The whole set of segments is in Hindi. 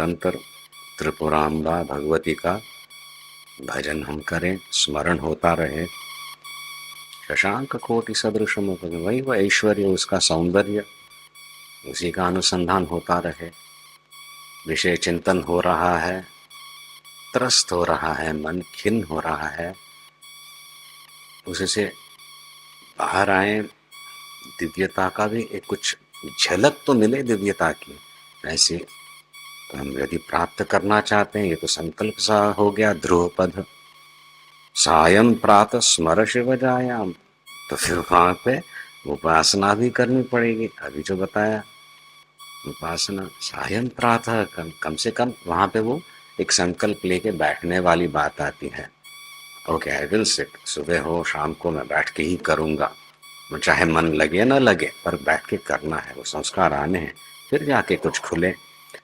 निरंतर त्रिपुरांबा भगवती का भजन हम करें, स्मरण होता रहे। शशांक कोटि सदृश मुख, वही वह ऐश्वर्य, उसका सौंदर्य, उसी का अनुसंधान होता रहे। विषय चिंतन हो रहा है, त्रस्त हो रहा है, मन खिन्न हो रहा है, उससे बाहर आए, दिव्यता का भी एक कुछ झलक तो मिले दिव्यता की। ऐसे तो हम यदि प्राप्त करना चाहते हैं, ये तो संकल्प सा हो गया ध्रुवपद, सायं प्रातः स्मर शिव जायाम, तो फिर वहां पे उपासना भी करनी पड़ेगी। अभी जो बताया उपासना सायं प्रातः, कम से कम वहां पे वो एक संकल्प लेके बैठने वाली बात आती है। ओके, आई विल सिट, सुबह हो शाम को मैं बैठ के ही करूंगा, वो चाहे मन लगे ना लगे, पर बैठ के करना है, वो संस्कार आने हैं, फिर जाके कुछ खुले।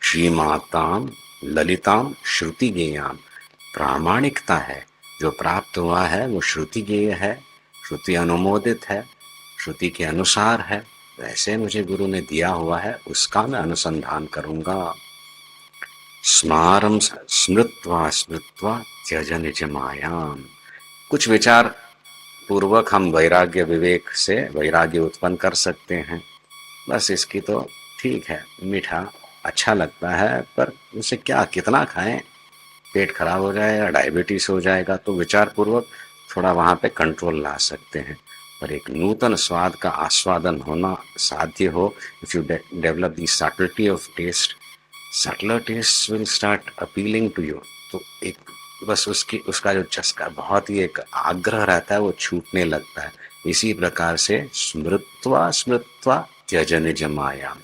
श्रीमाताम ललिताम श्रुति गेयाम, प्रामाणिकता है, जो प्राप्त हुआ है वो श्रुति गेय है, श्रुति अनुमोदित है, श्रुति के अनुसार है, वैसे मुझे गुरु ने दिया हुआ है, उसका मैं अनुसंधान करूंगा। स्मारम स्मृत्वा स्मृत्वा त्यज निज मायाम, कुछ विचार पूर्वक हम वैराग्य विवेक से वैराग्य उत्पन्न कर सकते हैं। बस इसकी तो ठीक है, मीठा अच्छा लगता है, पर उसे क्या कितना खाएं, पेट खराब हो जाएगा, डायबिटीज हो जाएगा, तो विचार पूर्वक थोड़ा वहां पे कंट्रोल ला सकते हैं। पर एक नूतन स्वाद का आस्वादन होना साध्य हो, if you develop the subtlety of taste, subtler taste will start appealing to you. तो एक बस उसका जो चस्का बहुत ही एक आग्रह रहता है, वो छूटने लगता है। इसी प्रकार से स्मृत्वा स्मृत्वा त्यज निज माया,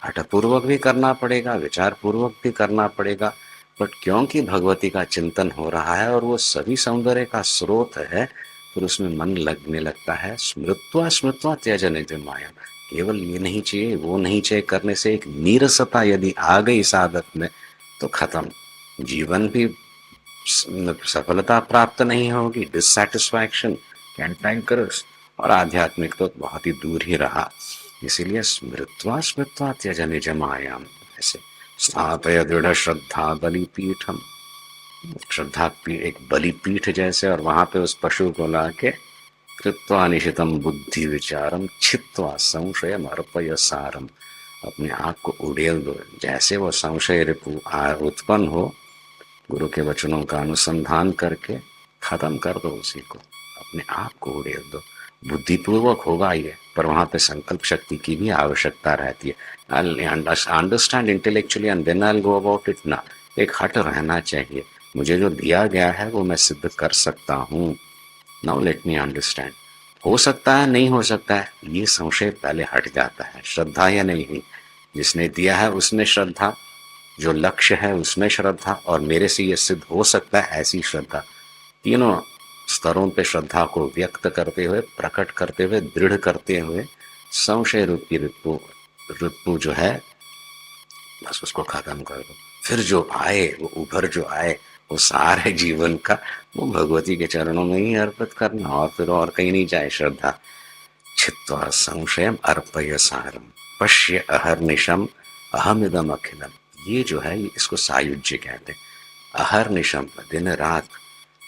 हठपूर्वक भी करना पड़ेगा, विचार पूर्वक भी करना पड़ेगा, बट क्योंकि भगवती का चिंतन हो रहा है और वो सभी सौंदर्य का स्रोत है, फिर उसमें मन लगने लगता है। स्मृत्वा स्मृत्वा त्यज निज माया, केवल ये नहीं चाहिए वो नहीं चाहिए करने से एक नीरसता यदि आ गई साधक में, तो खत्म, जीवन भी सफलता प्राप्त नहीं होगी, डिससेटिस्फैक्शन, कैंटैंकरस, और आध्यात्मिक तो बहुत ही दूर ही रहा। इसीलिए स्मृत्वा स्मृत्वा त्यज निज मायाम, ऐसे स्थापय दृढ़ श्रद्धा बलिपीठम, श्रद्धा एक बलिपीठ जैसे, और वहां पे उस पशु को लाके कृत्वा निशितम बुद्धि विचारम छित्वा संशयम अर्पय सारम, अपने आप को उड़ेल दो, जैसे वो संशय रिपु उत्पन्न हो, गुरु के वचनों का अनुसंधान करके खत्म कर दो उसी को, अपने आप को उड़ेल दो। बुद्धिपूर्वक होगा ये, पर वहां पे संकल्प शक्ति की भी आवश्यकता रहती है। I understand intellectually and then I go about it ना, एक हट रहना चाहिए, मुझे जो दिया गया है वो मैं सिद्ध कर सकता हूँ, नाउ लेट मी अंडरस्टैंड। हो सकता है नहीं हो सकता है, ये संशय पहले हट जाता है। श्रद्धा या नहीं हुई, जिसने दिया है उसमें श्रद्धा, जो लक्ष्य है उसमें श्रद्धा, और मेरे से ये सिद्ध हो सकता है ऐसी श्रद्धा, तीनों स्तरों पे श्रद्धा को व्यक्त करते हुए, प्रकट करते हुए, दृढ़ करते हुए, संशय रूपी ऋतु जो है बस उसको खत्म कर दो। फिर जो आए वो उभर जो आए, वो सारे जीवन का वो भगवती के चरणों में ही अर्पित करना, और फिर और कहीं नहीं जाए श्रद्धा। छित्वा संशयम अर्पय सारम पश्य अहर्निशम अहमिदम अखिलम, ये जो है इसको सायुज्य कहते हैं। अहर्निशम दिन रात,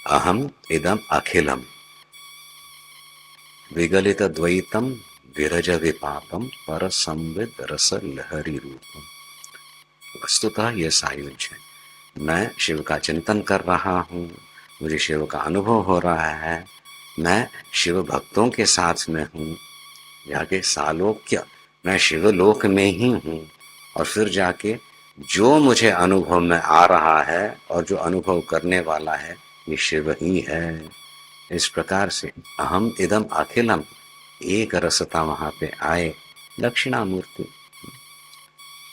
अहम इदम अखिलम, विगलित द्वैतम विरज विपापम पर संविद रस लहरी रूपम। वस्तुतः यह सायुज्य है, मैं शिव का चिंतन कर रहा हूँ, मुझे शिव का अनुभव हो रहा है, मैं शिव भक्तों के साथ में हूँ, जाके सालोक्य मैं शिवलोक में ही हूँ, और फिर जाके जो मुझे अनुभव में आ रहा है और जो अनुभव करने वाला है ये शिव ही है। इस प्रकार से अहम इदम अखिलम, एक रसता वहां पे आए, दक्षिणामूर्ति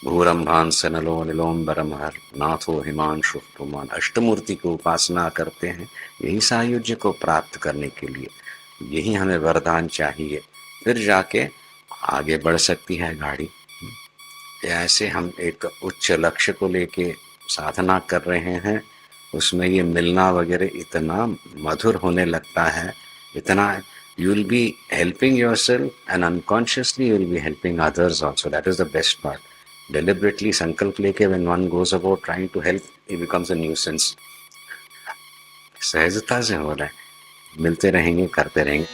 भूरम्भान सनलो नीलोम्बरम हर नाथो हिमांशु पुमान, अष्टमूर्ति की उपासना करते हैं यही सायुज्य को प्राप्त करने के लिए, यही हमें वरदान चाहिए, फिर जाके आगे बढ़ सकती है गाड़ी। ऐसे हम एक उच्च लक्ष्य को लेके साधना कर रहे हैं, उसमें ये मिलना वगैरह इतना मधुर होने लगता है, इतना you will be helping yourself and unconsciously you will be helping others also, that is the best part। Deliberately संकल्प लेके when one goes about trying to help, it becomes a nuisance. सहजता से हो रहा है, मिलते रहेंगे, करते रहेंगे.